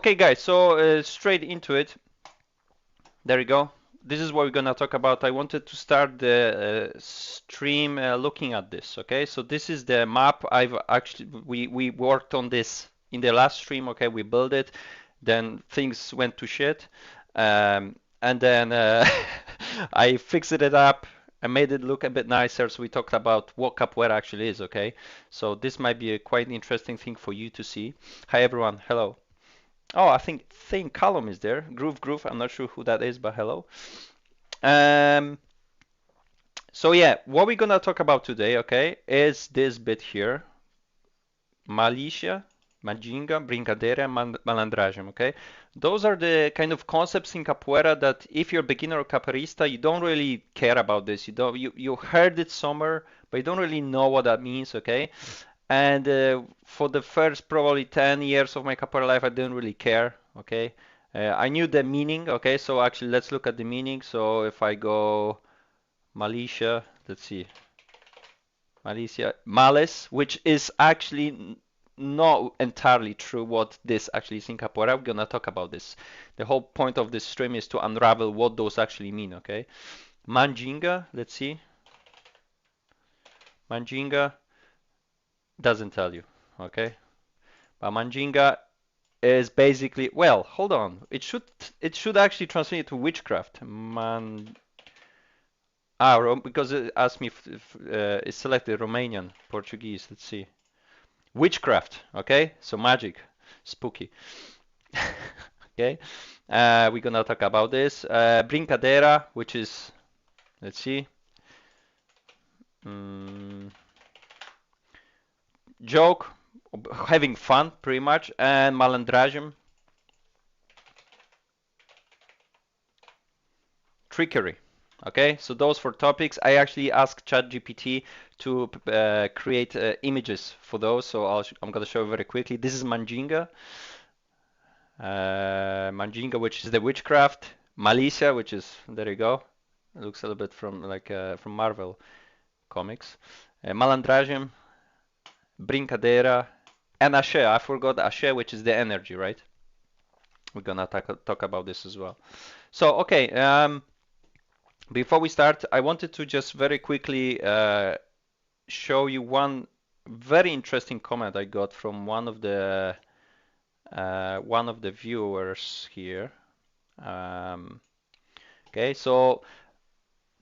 Okay, guys, so straight into it. There you go. This is what we're gonna talk about. I wanted to start the stream looking at this. Okay, so this is the map. I've actually we worked on this in the last stream. Okay, we built it. Then things went to shit, and then I fixed it up. I made it look a bit nicer. So we talked about what capoeira actually is. Okay, so this might be a quite interesting thing for you to see. Hi everyone. Hello. Oh, I think Callum is there. Groove. I'm not sure who that is, but hello. Um, so yeah, what we're gonna talk about today, okay, is this bit here. Malicia, Mandinga, Brincadeira, Malandragem, okay? Those are the kind of concepts in capoeira that if you're a beginner or capoeirista, you don't really care about this. You heard it somewhere, but you don't really know what that means, okay? And for the first probably 10 years of my capoeira life, I didn't really care, okay? I knew the meaning, okay? So actually, let's look at the meaning. So if I go Malicia, let's see, Malicia, malice, which is actually not entirely true what this actually is in capoeira. We're gonna talk about this. The whole point of this stream is to unravel what those actually mean, okay? Mandinga, let's see. Mandinga doesn't tell you, okay? But Mandinga is basically, well, hold on. It should actually translate to witchcraft. Because it asked me if it's selected Romanian, Portuguese. Let's see. Witchcraft. Okay, so magic, spooky. Okay, we're gonna talk about this. Brincadeira, which is, let's see, mm, joke, having fun, pretty much, and malandragem, trickery. Okay, so those four topics. I actually asked ChatGPT to create images for those, so I'm gonna show you very quickly. This is Mandinga, which is the witchcraft. Malicia, which is, there you go. It looks a little bit from like from Marvel comics. Malandragem, Brincadeira, and Ashe. I forgot Ashe, which is the energy, right? We're gonna talk about this as well. So, okay. Before we start, I wanted to just very quickly show you one very interesting comment I got from one of the viewers here. Okay, so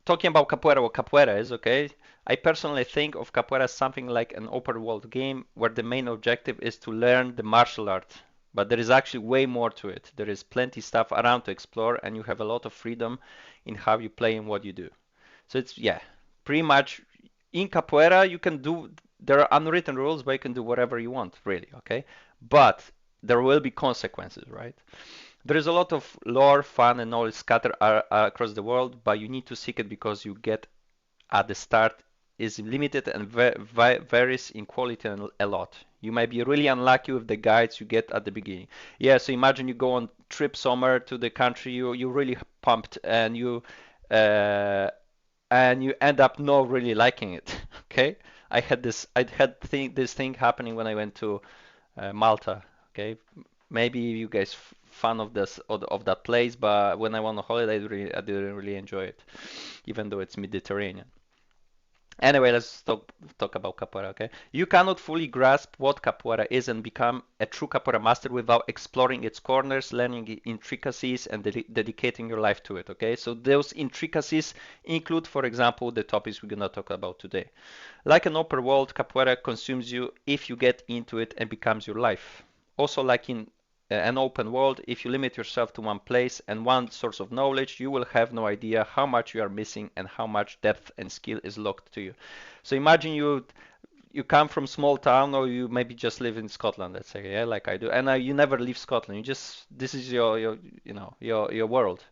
talking about capoeira, what capoeira is, okay? I personally think of capoeira as something like an open world game where the main objective is to learn the martial art. But there is actually way more to it. There is plenty stuff around to explore, and you have a lot of freedom in how you play and what you do. So it's, yeah, pretty much in capoeira you can do, there are unwritten rules, but you can do whatever you want, really, okay? But there will be consequences, right? There is a lot of lore, fun, and knowledge scattered across the world, but you need to seek it because you get at the start is limited and varies in quality a lot. You might be really unlucky with the guides you get at the beginning. Yeah, so imagine you go on trip somewhere to the country, you really pumped, uh, and you end up not really liking it. Okay, this thing happening when I went to Malta. Okay, maybe you guys fan of this of that place, but when I went on holiday, I didn't really enjoy it, even though it's Mediterranean. Anyway, let's talk about capoeira, okay? You cannot fully grasp what capoeira is and become a true capoeira master without exploring its corners, learning intricacies, and dedicating your life to it, okay? So those intricacies include, for example, the topics we're gonna talk about today. Like an open world, capoeira consumes you if you get into it and becomes your life. Also, like in an open world, if you limit yourself to one place and one source of knowledge, you will have no idea how much you are missing and how much depth and skill is locked to you. So imagine you come from small town, or you maybe just live in Scotland, let's say, yeah, like I do, and you never leave Scotland. You just, this is your your world,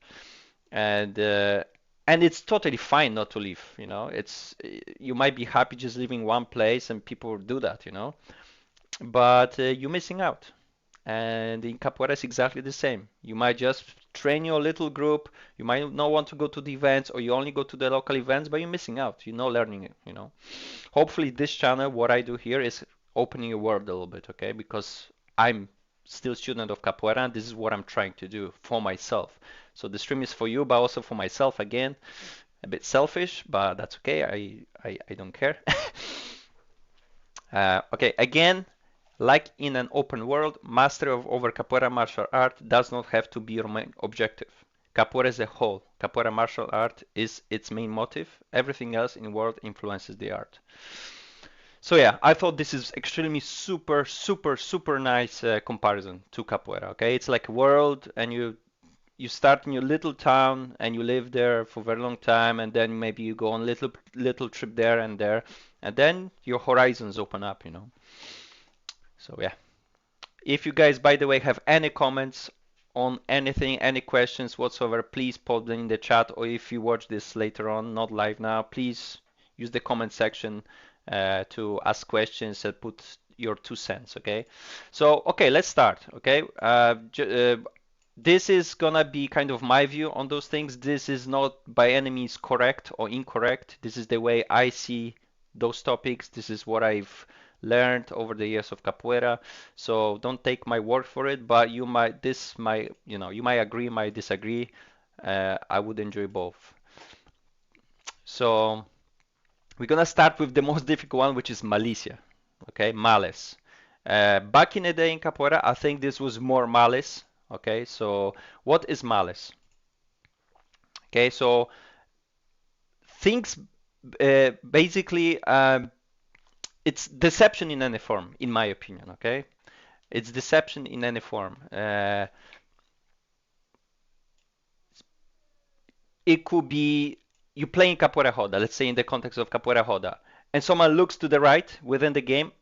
and uh, and it's totally fine not to leave. It's, you might be happy just living one place, and people do that, but you're missing out. And in capoeira, it's exactly the same. You might just train your little group. You might not want to go to the events, or you only go to the local events, but you're missing out. You're not learning it. Hopefully, this channel, what I do here, is opening your world a little bit, okay? Because I'm still student of Capoeira, and this is what I'm trying to do for myself. So the stream is for you, but also for myself again. A bit selfish, but that's okay. I don't care. Okay, again, like in an open world, mastery of over Capoeira martial art does not have to be your main objective. Capoeira as a whole, Capoeira martial art is its main motive. Everything else in the world influences the art. So yeah, I thought this is extremely super nice comparison to Capoeira. Okay, it's like a world, and you start in your little town and you live there for a very long time, and then maybe you go on little trip there, and then your horizons open up, you know. So yeah. If you guys, by the way, have any comments on anything, any questions whatsoever, please put them in the chat, or if you watch this later on, not live now, please use the comment section to ask questions and put your 2 cents, okay? So, okay, let's start, okay? This is gonna be kind of my view on those things. This is not by any means correct or incorrect. This is the way I see those topics. This is what I've learned over the years of Capoeira. So don't take my word for it, but you might, you might agree, might disagree. I would enjoy both. So we're gonna start with the most difficult one, which is Malicia, okay, malice. Back in the day in Capoeira, I think this was more malice, okay, so what is malice? Okay, so things, basically, it's deception in any form, in my opinion, okay? It's deception in any form. It could be you playing Capoeira Roda, let's say in the context of Capoeira Roda, and someone looks to the right within the game,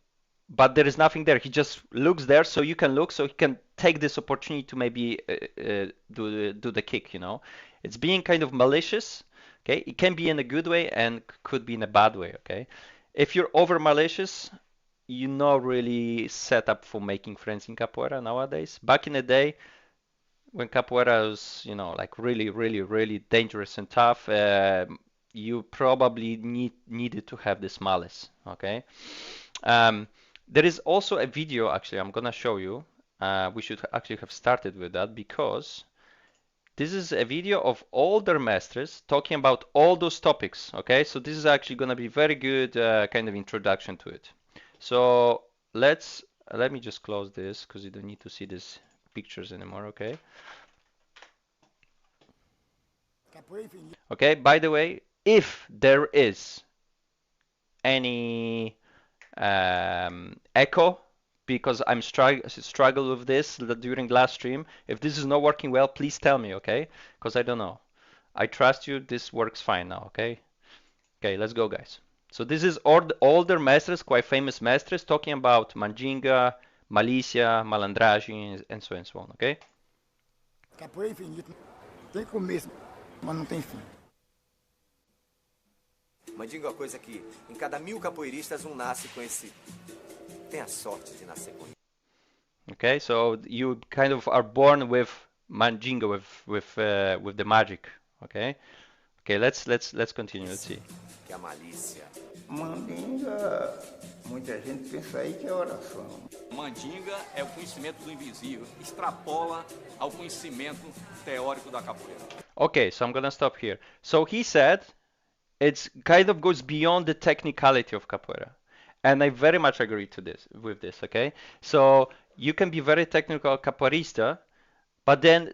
but there is nothing there. He just looks there, so you can look, so he can take this opportunity to maybe do the kick, you know. It's being kind of malicious, okay? It can be in a good way and could be in a bad way, okay? If you're over malicious, you're not really set up for making friends in Capoeira nowadays. Back in the day, when Capoeira was, you know, like really dangerous and tough, you probably needed to have this malice, okay? There is also a video, actually, I'm gonna show you. We should actually have started with that because this is a video of all their Mestres talking about all those topics, okay? So this is actually gonna be very good kind of introduction to it. So let me just close this because you don't need to see these pictures anymore, okay? Okay, by the way, if there is any echo, because I'm struggle with this during last stream, if this is not working well, please tell me, okay? Because I don't know. I trust you, this works fine now, okay? Okay, let's go, guys. So this is older mestres, quite famous mestres, talking about Mandinga, Malicia, Malandragem, and so on, okay? Capoeira infinito. Tem começo, mas não tem fim. Mandinga é uma coisa que em cada 1000 capoeiristas nasce com esse... tem a sorte de nascer com isso. Okay, so you kind of are born with Mandinga, with the magic, okay? Okay, let's continue. Let's see. Que é a malícia. Mandinga, muita gente pensa aí que é oração. Mandinga é o conhecimento do invisível, extrapola ao conhecimento teórico da capoeira. Okay, so I'm gonna stop here. So he said it's kind of goes beyond the technicality of capoeira, and I very much agree with this. Okay, so you can be very technical capoeirista, but then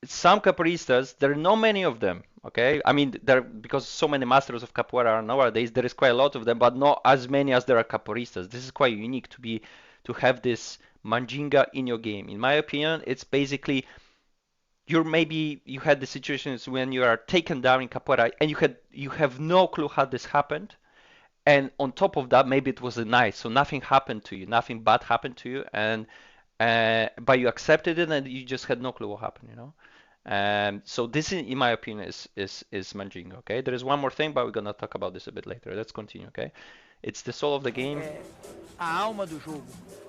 some capoeiristas, there are not many of them, okay? I mean, because so many masters of capoeira are nowadays, there is quite a lot of them, but not as many as there are capoeiristas. This is quite unique to have this Mandinga in your game. In my opinion, it's basically you had the situations when you are taken down in capoeira and you have no clue how this happened, and on top of that, maybe it was a night, so nothing happened to you, nothing bad happened to you, and but you accepted it and you just had no clue what happened, you know. So this, in my opinion, is Mandinga. Okay, there is one more thing, but we're gonna talk about this a bit later. Let's continue. Okay, it's the soul of the game. A alma do jogo.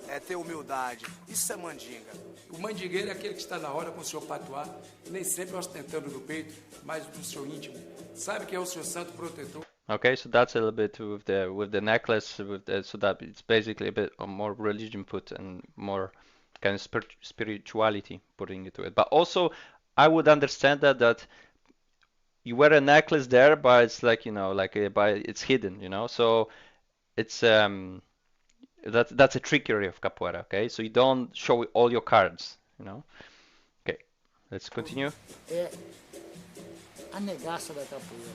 É ter humildade. Isso é mandinga. O mandingueiro é aquele que está na hora com o seu patuá, nem sempre ostentando no peito, mas do seu íntimo. Sabe que é o seu santo protetor. Okay, so that's a little bit with the necklace, so that it's basically a bit more religion put and more kind of spirituality putting into it. But also, I would understand that you wear a necklace there, but it's like, but it's hidden, So it's that's a trickery of capoeira, okay? So you don't show all your cards, Okay, let's continue. É a negaça da capoeira.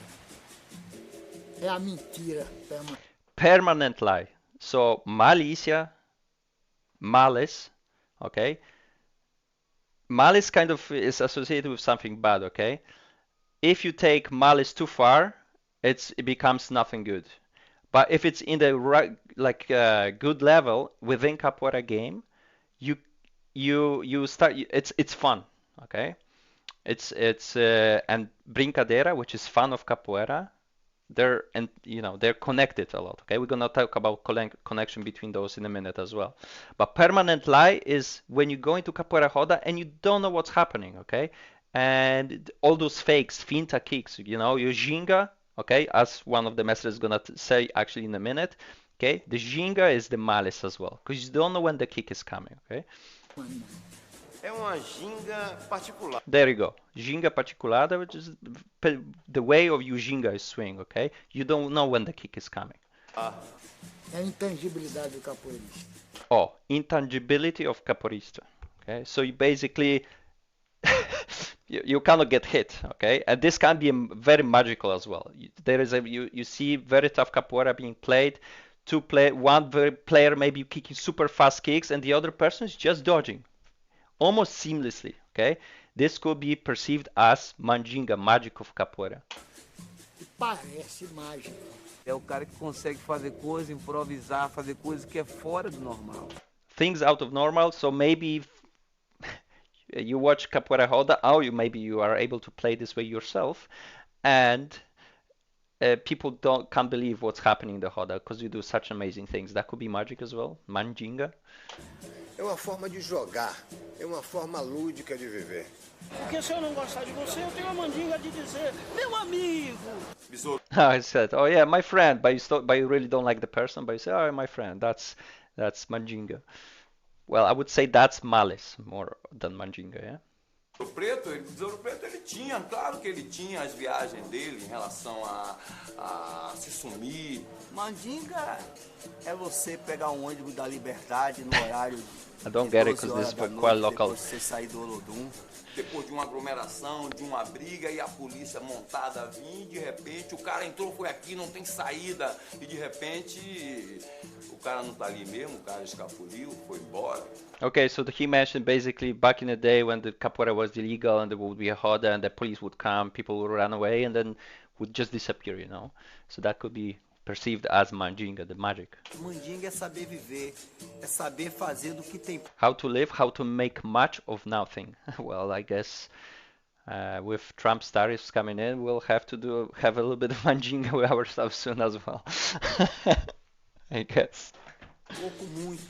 É a mentira permanente. Permanent lie. So malicia, malice, okay? Malice kind of is associated with something bad, okay? If you take malice too far, it becomes nothing good. But if it's in the right, good level within capoeira game, you start. It's fun, okay? It's and brincadeira, which is fun of capoeira. They're connected a lot. Okay, we're gonna talk about connection between those in a minute as well. But permanent lie is when you go into capoeira roda and you don't know what's happening. Okay, and all those fakes, finta kicks. Your ginga. Okay, as one of the masters is gonna say actually in a minute. Okay, the ginga is the malice as well because you don't know when the kick is coming. Okay. É uma ginga particular. There you go. Ginga particulada, which is the way of your ginga is swing, okay? You don't know when the kick is coming. É a intangibilidade do capoeirista. Oh, intangibility of capoeirista. Okay, so you basically you cannot get hit, okay? And this can be very magical as well. There is you see very tough capoeira being played. One player maybe kicking super fast kicks, and the other person is just dodging. Almost seamlessly, okay? This could be perceived as mandinga, magic of capoeira. E parece mágico. É o cara que consegue fazer coisa, improvisar, fazer coisa que é fora do normal. Things out of normal, so maybe you watch capoeira roda, or maybe you are able to play this way yourself, and people can't believe what's happening in the roda because you do such amazing things. That could be magic as well, mandinga. É uma forma de jogar, é uma forma lúdica de viver. Porque se eu não gostar de você, eu tenho a mandinga de dizer, meu amigo. I said, oh yeah, my friend, but you really don't like the person, but you say, oh, my friend, that's mandinga. Well, I would say that's malice more than mandinga, yeah? Besouro Preto, ele tinha, claro que ele tinha as viagens dele em relação a se sumir. Mandinga é você pegar um ônibus da Liberdade no horário I don't get it because this is quite local. você sair do Olodum. Depois de uma aglomeração, de uma briga e a polícia montada vir, de repente o cara entrou, foi aqui, não tem saída e de repente o cara não tá ali mesmo, o cara escapuliu, foi embora. Okay, so he mentioned basically back in the day when the capoeira was illegal and there would be a roda and the police would come, people would run away and then would just disappear, So that could be perceived as mandinga, the magic. Mandinga é saber viver, é saber fazer do que tem. How to live, how to make much of nothing. Well, I guess with Trump's tariffs coming in, we'll have a little bit of mandinga with ourselves soon as well. I guess. Pouco, muito.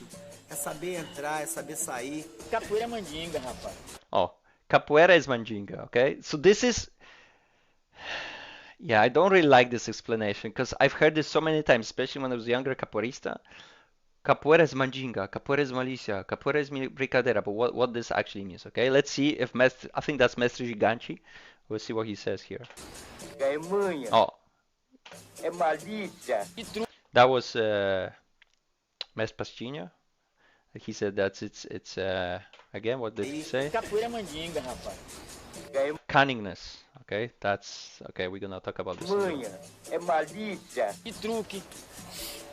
É saber entrar, é saber sair. Capoeira é mandinga, rapaz. Oh, capoeira is mandinga, okay? So this is... Yeah, I don't really like this explanation because I've heard this so many times, especially when I was younger capoeirista. Capoeira is mandinga, capoeira is malicia, capoeira is brincadeira, but what this actually means, okay? Let's see if I think that's Mestre Gigante. We'll see what he says here. É manha. Oh. É malícia. That was Mestre Pastinha. He said that it's again, what did he say? Capoeira é mandinga, rapaz. Cunningness. Okay, that's okay. We're gonna talk about this. Manha, é malícia. E truque,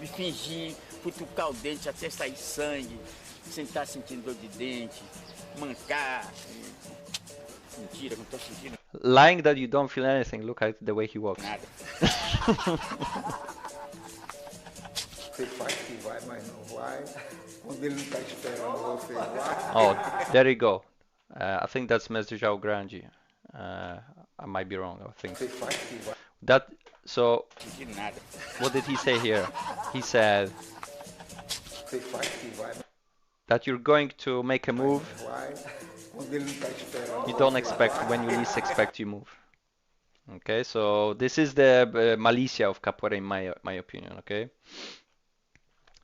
me fingir, cutucar o dente até sair sangue, sem estar sentindo dor de dente, mancar. Mentira, não tô sentindo Lying that you don't feel anything. Look at the way he walks. nada. Você faz que vai, mas não vai. Quando ele não está esperando, você vai. Oh, there you go. I think that's Mestre João Grande. I might be wrong. I think Você faz que vai. that. So, Sentindo nada. what did he say here? He said Você faz que vai, that you're going to make a move não vai. Quando ele não está esperando, you don't expect when you least expect you move. Okay, so this is the malicia of capoeira in my opinion. Okay,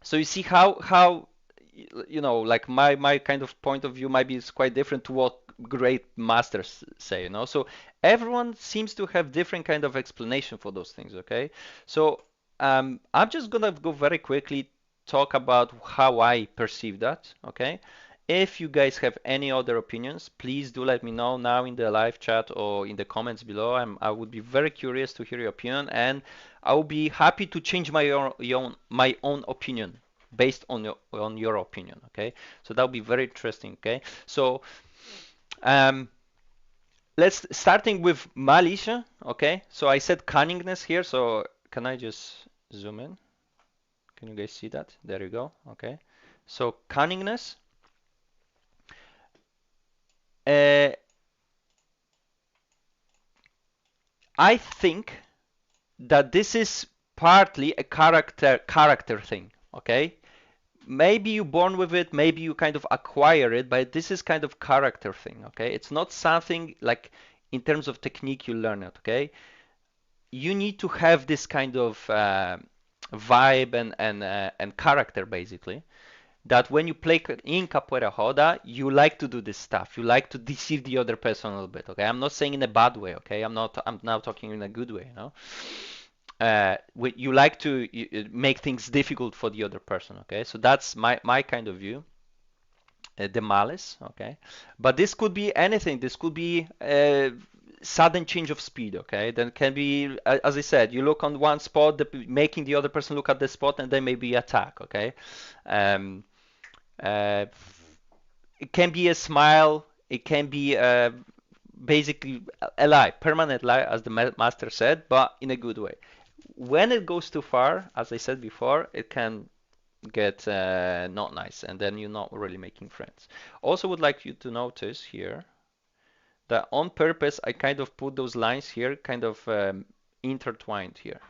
so you see how you know, like my kind of point of view might be is quite different to what great masters say, you know. So everyone seems to have different kind of explanation for those things, okay? So I'm just gonna go very quickly talk about how I perceive that, okay? If you guys have any other opinions, please do let me know now in the live chat or in the comments below. I would be very curious to hear your opinion, and I will be happy to change my own opinion based on your opinion. Okay, so that will be very interesting. Okay, so um, let's starting with Malicia. Okay, so I said cunningness here. So can I just zoom in? Can you guys see that? There you go. Okay, so cunningness. Uh, I think that this is partly a character thing. Okay, maybe you're born with it, maybe you kind of acquire it, but this is kind of character thing. Okay, it's not something like in terms of technique you learn it. Okay, you need to have this kind of vibe and character basically. That when you play in Capoeira Roda, you like to do this stuff. You like to deceive the other person a little bit. Okay, I'm not saying in a bad way. Okay, I'm now talking in a good way. You know, you like to make things difficult for the other person. Okay, so that's my kind of view. The malice. Okay, but this could be anything. This could be sudden change of speed. Okay, then can be as I said, you look on one spot, making the other person look at the spot, and then maybe attack. Okay. Um, uh, it can be a smile. It can be basically a lie, permanent lie, as the master said, but in a good way. When it goes too far, as I said before, it can get not nice, and then you're not really making friends. Also, would like you to notice here that on purpose I kind of put those lines here, kind of intertwined here,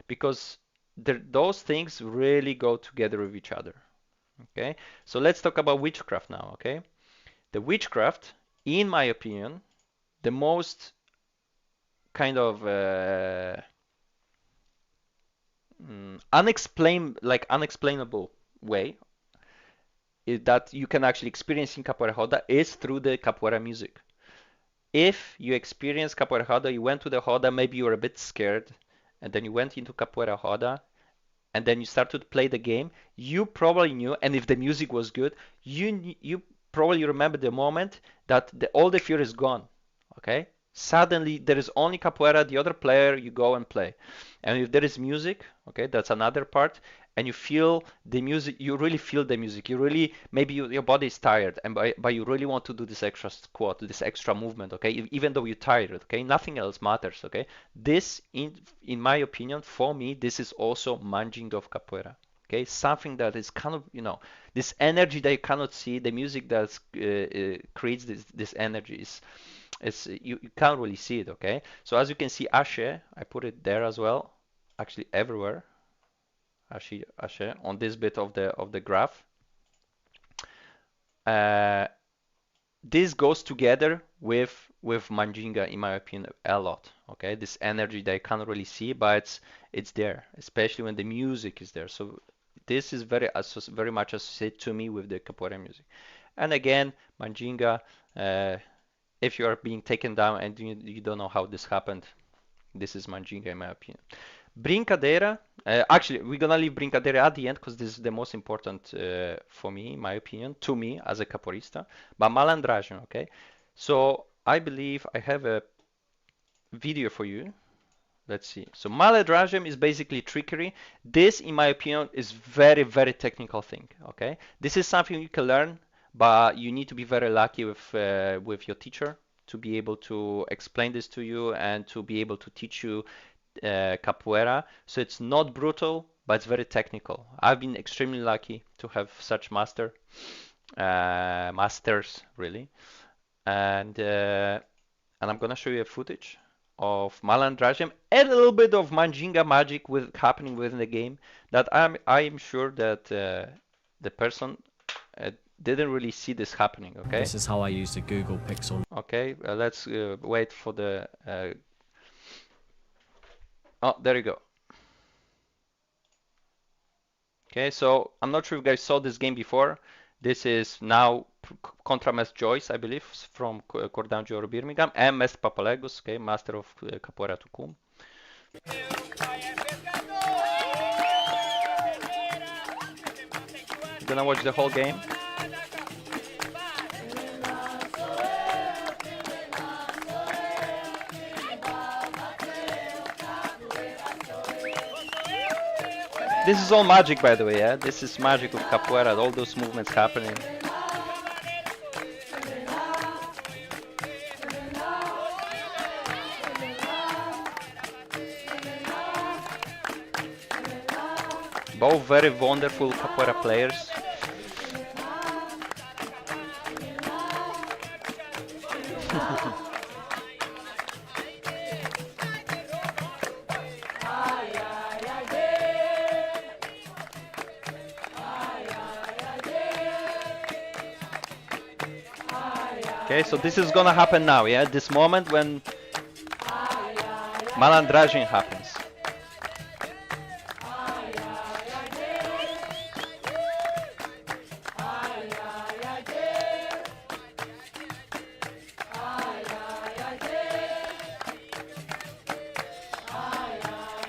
because those things really go together with each other. Okay, so let's talk about witchcraft now. Okay, the witchcraft, in my opinion, the most kind of unexplainable way that you can actually experience in Capoeira Roda is through the Capoeira music. If you experience Capoeira Roda, you went to the Roda, maybe you were a bit scared, and then you went into Capoeira Roda, and then you started to play the game, you probably knew, and if the music was good, you probably remember the moment that all the fear is gone. Okay? Suddenly there is only capoeira, the other player, you go and play. And if there is music, okay, that's another part, and you feel the music, you really feel the music. You really, maybe your body is tired, and but you really want to do this extra squat, this extra movement, okay, even though you're tired, okay, nothing else matters, okay. This, in my opinion, for me, this is also Mandinga of Capoeira. Okay, something that is kind of, you know, this energy that you cannot see, the music that creates this energy is you can't really see it. Okay, so as you can see, Ashe, I put it there as well, actually everywhere. Ashe on this bit of the graph. This goes together with Mandinga, in my opinion, a lot. Okay, this energy that I can't really see, but it's there, especially when the music is there. So this is very much associated to me with the capoeira music. And again, Mandinga, if you are being taken down and you don't know how this happened, this is Mandinga, in my opinion. Brincadeira, actually, we're gonna leave Brincadeira at the end because this is the most important for me, in my opinion, to me as a capoeirista. But Malandragem, okay? So I believe I have a video for you. Let's see. So Malandragem is basically trickery. This, in my opinion, is very technical thing. Okay, this is something you can learn, but you need to be very lucky with your teacher to be able to explain this to you and to be able to teach you capoeira. So it's not brutal, but it's very technical. I've been extremely lucky to have such masters really, and I'm gonna show you a footage of Malandragem and a little bit of Mandinga magic happening within the game that I'm sure that the person didn't really see this happening. Okay. This is how I use the Google Pixel. Okay, let's wait for the. Oh, there you go. Okay, so I'm not sure if you guys saw this game before. This is now contra Mestre Joyce, I believe, from Cordão or Birmingham, and Mestre Papalegos, okay, master of Capoeira Tucum. You're gonna watch the whole game. This is all magic, by the way, yeah? This is magic of Capoeira, all those movements happening. Both very wonderful Capoeira players. Okay, so this is gonna happen now, yeah? This moment when Malandragem happens.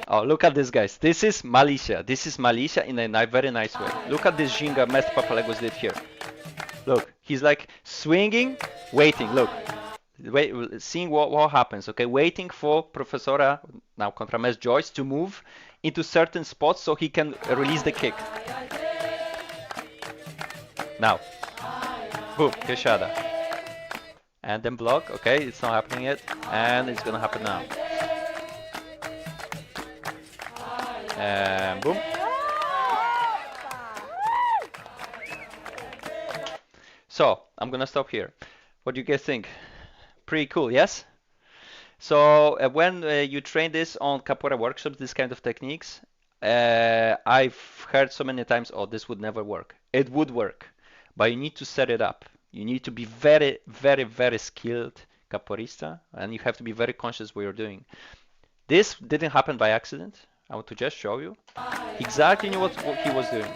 Oh, look at this, guys. This is Malicia. This is Malicia in a very nice way. Look at this Ginga Mestre Papalegos did here. Look, he's like swinging, waiting. Look, wait, seeing what happens. Okay, waiting for Professora, now contra Mestre Joyce, to move into certain spots so he can release the kick. Now, boom, queixada. And then block. Okay, it's not happening yet, and it's gonna happen now. And boom. So I'm gonna stop here. What do you guys think? Pretty cool, yes? So when you train this on Capoeira workshops, this kind of techniques, I've heard so many times, oh, this would never work. It would work, but you need to set it up. You need to be very, very, very skilled capoeirista, and you have to be very conscious what you're doing. This didn't happen by accident. I want to just show you. He exactly knew what he was doing.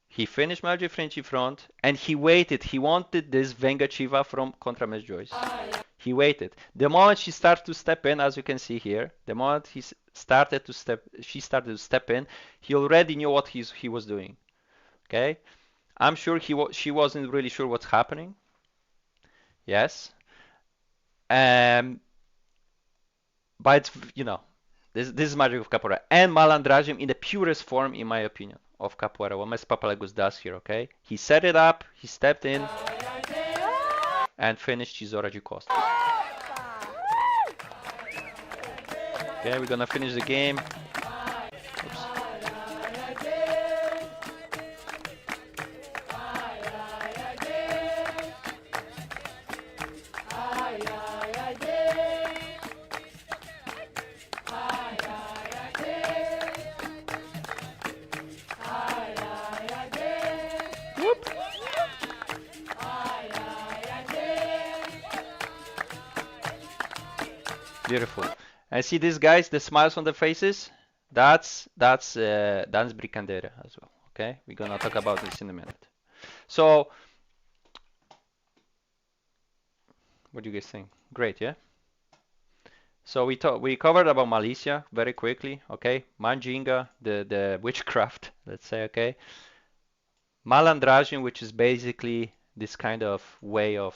He finished Malandragem Frente e Front, and he waited. He wanted this Vengativa from Contra Mestre Joyce. He waited. The moment she started to step in, as you can see here, the moment she started to step in, he already knew what he was doing. Okay, I'm sure she wasn't really sure what's happening. Yes. But it's, you know, this is magic of Capoeira. And Malandragem in the purest form, in my opinion, of Capoeira. What Mestre Papalegos does here, okay? He set it up, he stepped in, and finished Tesoura de Costa. Okay, we're gonna finish the game. Oops. Beautiful. And see these guys, the smiles on the faces? That's Brincadeira as well. Okay, we're gonna talk about this in a minute. So, what do you guys think? Great, yeah. So we covered about Malicia very quickly. Okay, Mandinga, the witchcraft, let's say. Okay, Malandragem, which is basically this kind of way of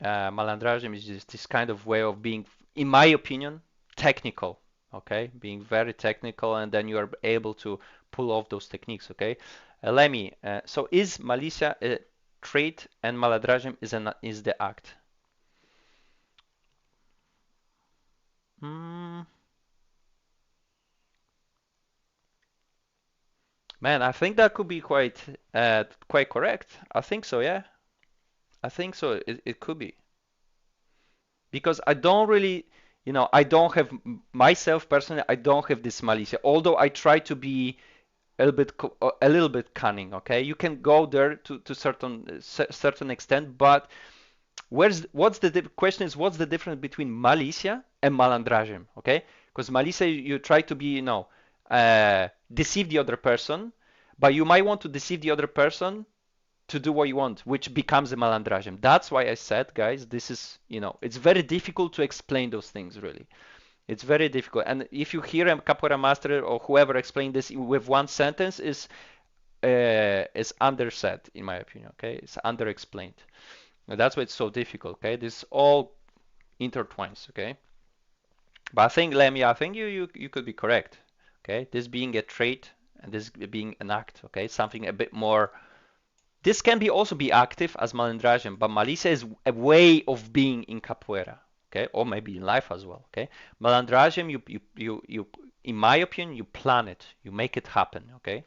Malandragem is just this kind of way of being, in my opinion, technical. Okay, being very technical, and then you are able to pull off those techniques. Okay, so is Malicia a trait and Malandragem is the act? Man, I think that could be quite correct. I think so, yeah. I think so. It could be. Because I don't really, I don't have, myself personally, I don't have this Malicia. Although I try to be a little bit cunning, okay? You can go there to certain extent, but question is, what's the difference between Malicia and Malandragem, okay? Because Malicia, you try to be, deceive the other person, but you might want to deceive the other person to do what you want, which becomes a malandragem. That's why I said, guys, this is, it's very difficult to explain those things, really. It's very difficult. And if you hear a capoeira master or whoever explain this with one sentence, is undersaid, in my opinion, okay? It's underexplained. And that's why it's so difficult, okay? This all intertwines, okay? But I think, Lemmy, I think you could be correct, okay? This being a trait and this being an act, okay? Something a bit more. This can also be active as malandragem, but Malicia is a way of being in capoeira, okay? Or maybe in life as well, okay? Malandragem, you in my opinion, you plan it, you make it happen, okay?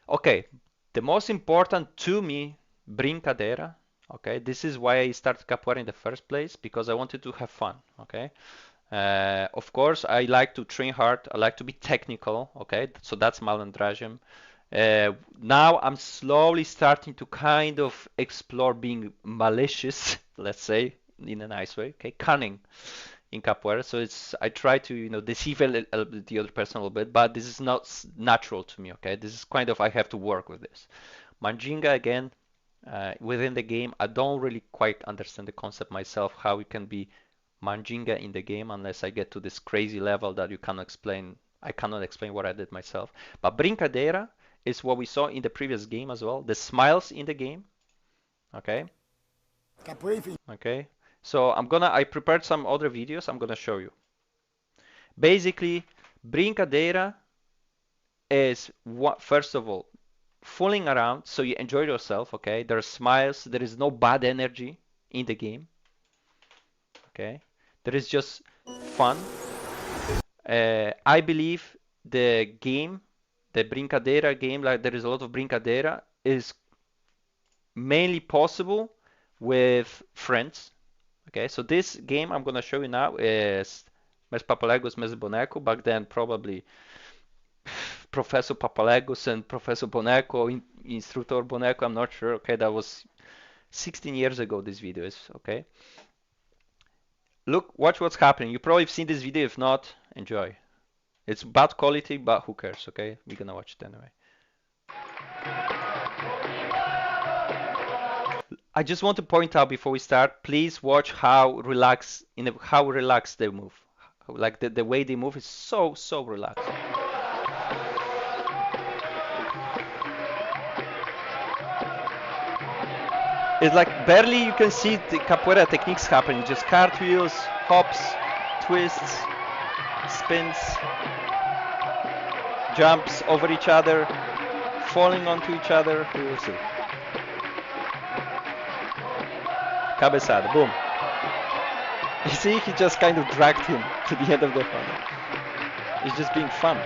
Okay, the most important to me, Brincadeira, okay? This is why I started capoeira in the first place, because I wanted to have fun, okay? Of course, I like to train hard, I like to be technical, okay? So that's malandragem. Now I'm slowly starting to kind of explore being malicious, let's say, in a nice way, okay? Cunning in capoeira. So I try to, deceive the other person a little bit, but this is not natural to me, okay? This is kind of, I have to work with this. Mandinga, again, within the game, I don't really quite understand the concept myself, how it can be Mandinga in the game unless I get to this crazy level that you cannot explain. I cannot explain what I did myself. But Brincadeira is what we saw in the previous game as well. The smiles in the game. Okay. Okay. So I prepared some other videos. I'm gonna show you. Basically, Brincadeira is first of all, fooling around so you enjoy yourself. Okay. There are smiles. There is no bad energy in the game. Okay. There is just fun. I believe the game, the Brincadeira game, like there is a lot of Brincadeira, is mainly possible with friends. Okay, so this game I'm gonna show you now is Mes Papalegos, Mes Boneco. Back then, probably Professor Papalegos and Professor Boneco, Instructor Boneco. I'm not sure. Okay, that was 16 years ago. This video is okay. Look, watch what's happening. You probably have seen this video. If not, enjoy. It's bad quality, but who cares, okay? We're gonna watch it anyway. I just want to point out before we start, please watch how relaxed they move. Like the way they move is so relaxed. It's like barely you can see the capoeira techniques happening. Just cartwheels, hops, twists, spins, jumps over each other, falling onto each other. We will see. Cabeçada, boom. You see, he just kind of dragged him to the end of the funnel. It's just being fun.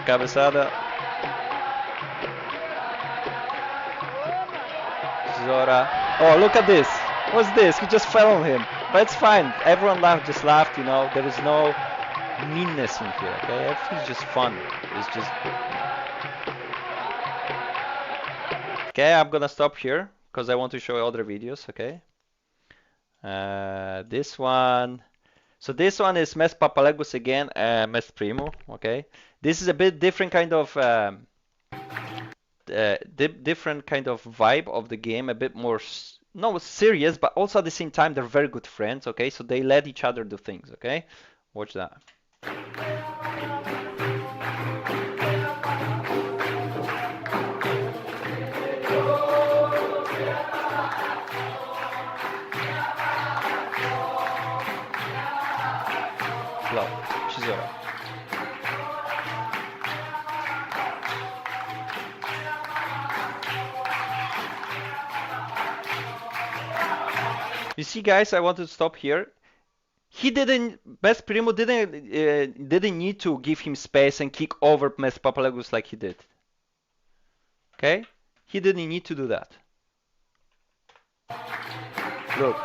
Cabeçada. Zora. Oh, look at this. What's this? He just fell on him. But it's fine. Everyone just laughed, There is no meanness in here, okay? Everything's just fun. It's just... Okay, I'm gonna stop here because I want to show you other videos, okay? This one. So this one is Mes Papalegos again, Mes Primo, okay? This is a bit different kind of different kind of vibe of the game, a bit more not serious, but also at the same time they're very good friends, okay? So they let each other do things, okay? Watch that. Flow, Chisora. You see, guys, I want to stop here. Mes Primo didn't need to give him space and kick over Mes Papalegos like he did. Okay? he didn't need to do that. Look.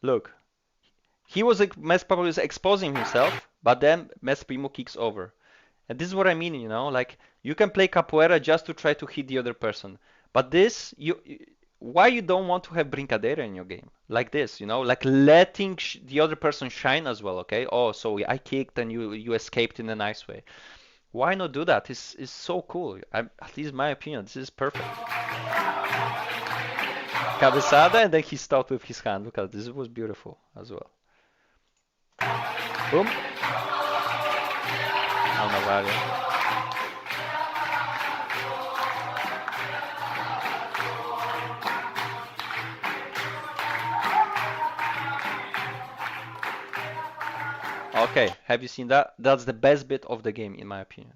Look. He was Mestre Papa was exposing himself, but then Mestre Primo kicks over. And this is what I mean, you know, like you can play capoeira just to try to hit the other person. But this, why you don't want to have Brincadeira in your game? Like this, you know, like letting the other person shine as well, okay? Oh, so I kicked and you escaped in a nice way. Why not do that? It's so cool. At least my opinion, this is perfect. Cabeçada, and then he stopped with his hand. Look at this, was beautiful as well. Boom. Oh, Navarro. Okay, have you seen that? That's the best bit of the game, in my opinion.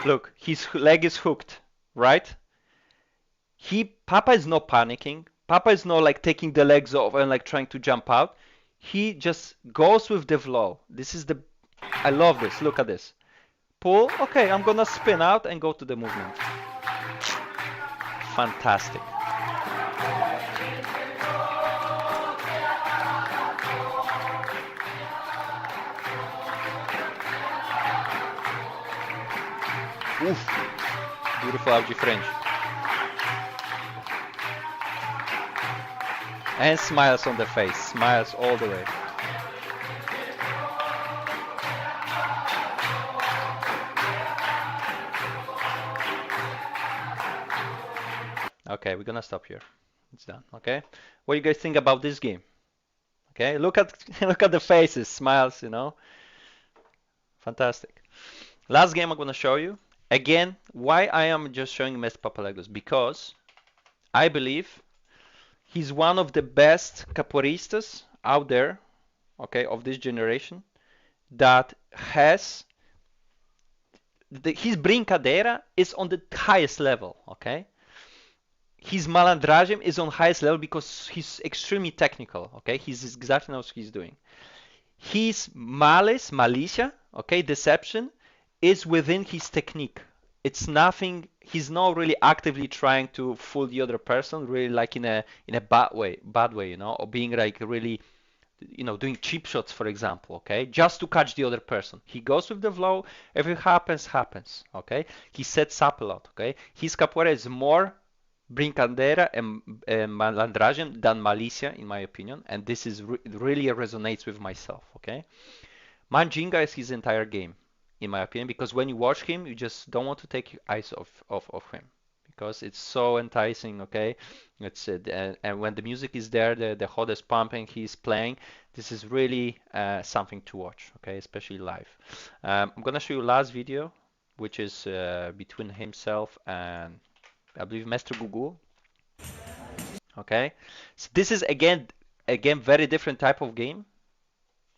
Look, his leg is hooked, right? Papa is not panicking. Papa is not like taking the legs off and like trying to jump out. He just goes with the flow. I love this. Look at this. Pull. Okay, I'm gonna spin out and go to the movement. Fantastic. Oof. Beautiful Auge French. And smiles on the face. Smiles all the way. Okay, we're gonna stop here. It's done. Okay. What do you guys think about this game? Okay, look at the faces, smiles, you know. Fantastic. Last game I'm gonna show you. Again, why I am just showing Mestre Papa Legos? Because I believe he's one of the best capoeiristas out there, okay, of this generation, that has his Brincadeira is on the highest level, okay. His Malandragem is on highest level because he's extremely technical, okay. He's exactly knows what he's doing. His Malicia, okay, deception, is within his technique. It's nothing. He's not really actively trying to fool the other person, really like in a bad way, you know, or being like really, you know, doing cheap shots, for example, okay, just to catch the other person. He goes with the flow. If it happens, okay. He sets up a lot, okay. His capoeira is more Brincadeira and Malandragem than Malicia, in my opinion, and this is really resonates with myself, okay. Mandinga is his entire game, in my opinion, because when you watch him, you just don't want to take your eyes off him, because it's so enticing, okay. It's and when the music is there, the hot is pumping, he's playing. This is really something to watch, okay, especially live. I'm gonna show you last video, which is between himself and I believe Mestre Gugu. Okay, so this is again very different type of game.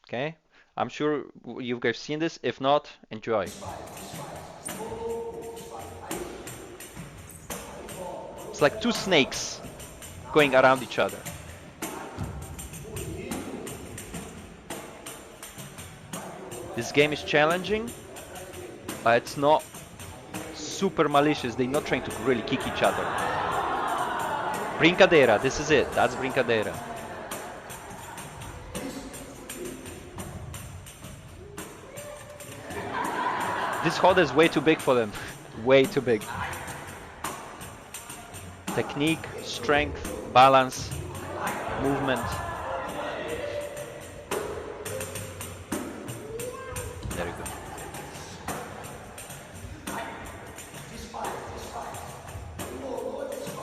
Okay, I'm sure you guys seen this. If not, enjoy. It's like two snakes going around each other. This game is challenging, but it's not super malicious. They're not trying to really kick each other. Brincadeira, this is it. That's Brincadeira. This roda is way too big for them. Way too big. Technique, strength, balance, movement. There you go.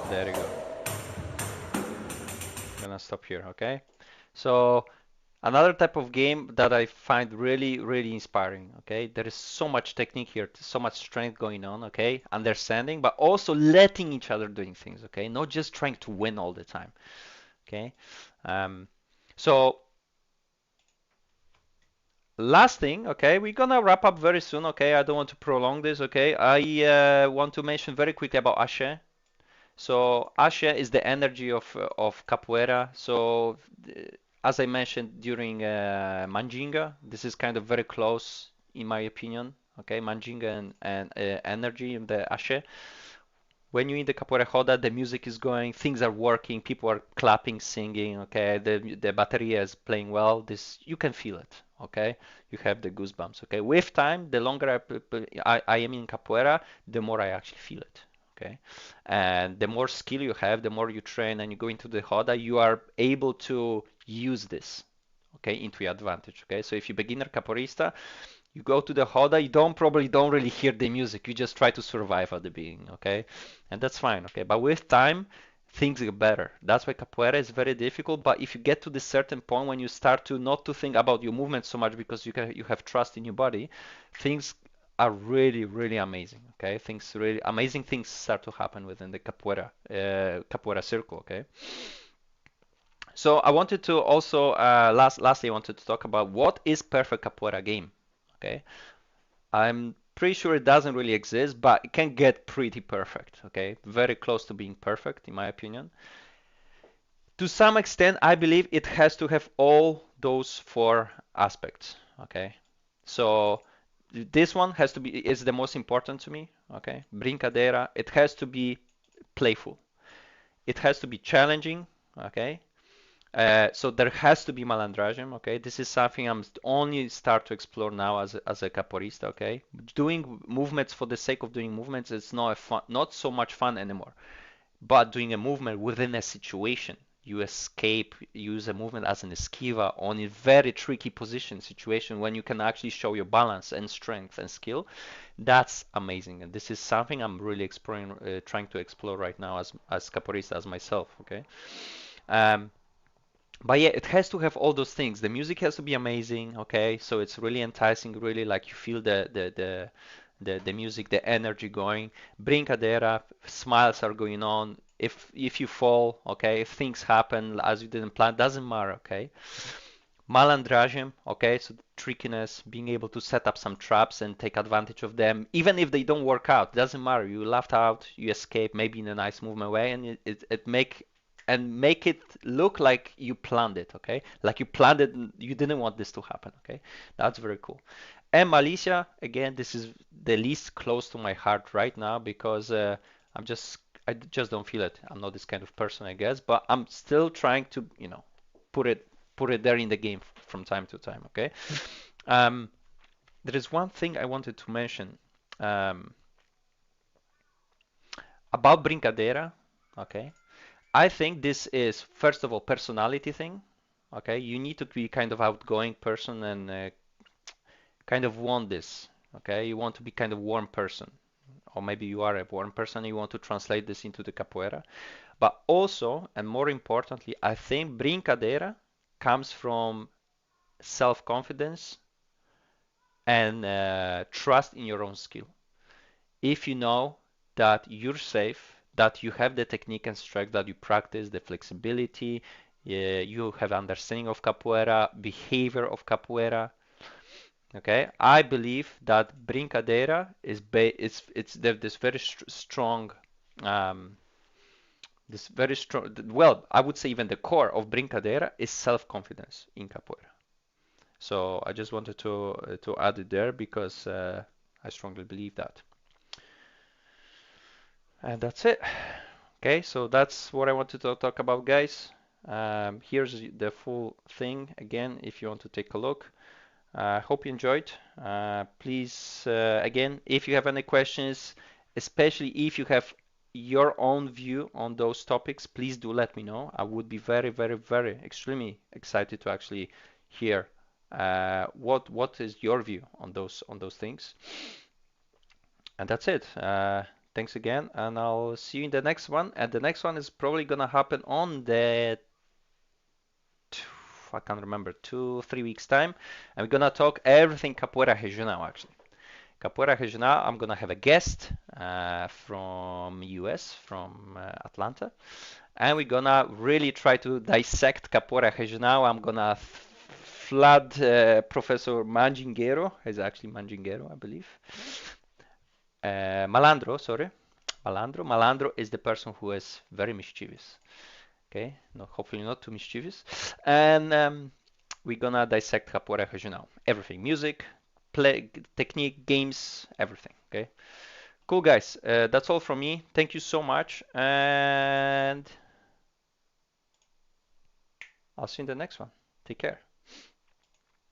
There you go. I'm gonna stop here, okay? So another type of game that I find really, really inspiring, okay? There is so much technique here, so much strength going on, okay? Understanding, but also letting each other doing things, okay? Not just trying to win all the time, okay? So last thing, okay? We're gonna wrap up very soon, okay? I don't want to prolong this, okay? I want to mention very quickly about Axé. So Axé is the energy of capoeira. So as I mentioned during Mandinga, this is kind of very close in my opinion. Okay, Mandinga and energy in the Ashe. When you're in the Capoeira Roda, the music is going, things are working, people are clapping, singing, okay, the bateria is playing well, this you can feel it, okay, you have the goosebumps, okay. With time, the longer I am in Capoeira, the more I actually feel it, okay, and the more skill you have, the more you train and you go into the Roda, you are able to use this, okay, into your advantage, okay. So if you're beginner capoeirista, you go to the Hoda, you probably don't really hear the music. You just try to survive at the beginning, okay? And that's fine, okay? But with time, things get better. That's why capoeira is very difficult. But if you get to this certain point when you start to not to think about your movement so much because you have trust in your body, things are really, really amazing, okay? Amazing things start to happen within the capoeira circle, okay? So I wanted to also lastly I wanted to talk about what is perfect capoeira game. Okay, I'm pretty sure it doesn't really exist, but it can get pretty perfect. Okay, very close to being perfect in my opinion. To some extent, I believe it has to have all those four aspects. Okay, so this one has to be is the most important to me. Okay, brincadeira. It has to be playful. It has to be challenging. Okay, so there has to be malandragem, okay? This is something I'm only start to explore now as a capoeirista, okay? Doing movements for the sake of doing movements is not so much fun anymore. But doing a movement within a situation, you escape, use a movement as an esquiva on a very tricky position situation when you can actually show your balance and strength and skill. That's amazing, and this is something I'm really exploring, trying to explore right now as capoeirista as myself, okay? Um, but yeah, it has to have all those things. The music has to be amazing, okay? So it's really enticing, really like you feel the music, the energy going. Brincadeira, smiles are going on. If you fall, okay, if things happen as you didn't plan, doesn't matter, okay? Malandragem, okay, so trickiness, being able to set up some traps and take advantage of them, even if they don't work out, doesn't matter. You laughed out, you escape, maybe in a nice movement way, and it make it look like you planned it, okay? Like you planned it, you didn't want this to happen, okay? That's very cool. And Malicia, again, this is the least close to my heart right now because I just don't feel it. I'm not this kind of person, I guess, but I'm still trying to, put it put it there in the game from time to time, okay? Um, there is one thing I wanted to mention about Brincadeira, okay? I think this is, first of all, personality thing, okay? You need to be kind of outgoing person and kind of want this, okay? You want to be kind of warm person, or maybe you are a warm person and you want to translate this into the capoeira. But also, and more importantly, I think Brincadeira comes from self-confidence and trust in your own skill. If you know that you're safe, that you have the technique and strength that you practice, the flexibility, you have understanding of capoeira, behavior of capoeira. Okay, I believe that Brincadeira it's this very strong well, I would say even the core of Brincadeira is self-confidence in capoeira. So I just wanted to add it there because I strongly believe that. And that's it. Okay, so that's what I wanted to talk about, guys. Here's the full thing again if you want to take a look. I hope you enjoyed. Please, again, if you have any questions, especially if you have your own view on those topics, please do let me know. I would be very, very, very extremely excited to actually hear what is your view on those things. And that's it. Thanks again, and I'll see you in the next one. And the next one is probably gonna happen on the I can't remember 2-3 weeks time, and we're gonna talk everything Capoeira Regional actually. Capoeira Regional, I'm gonna have a guest from US, from Atlanta, and we're gonna really try to dissect Capoeira Regional. I'm gonna flood Professor Mandingueiro, he's actually Mandingueiro, I believe. Malandro, sorry. Malandro is the person who is very mischievous. Okay, no, hopefully not too mischievous. And we're gonna dissect Capoeira Regional. Everything, music, play, technique, games, everything. Okay, cool guys. That's all from me. Thank you so much, and I'll see you in the next one. Take care.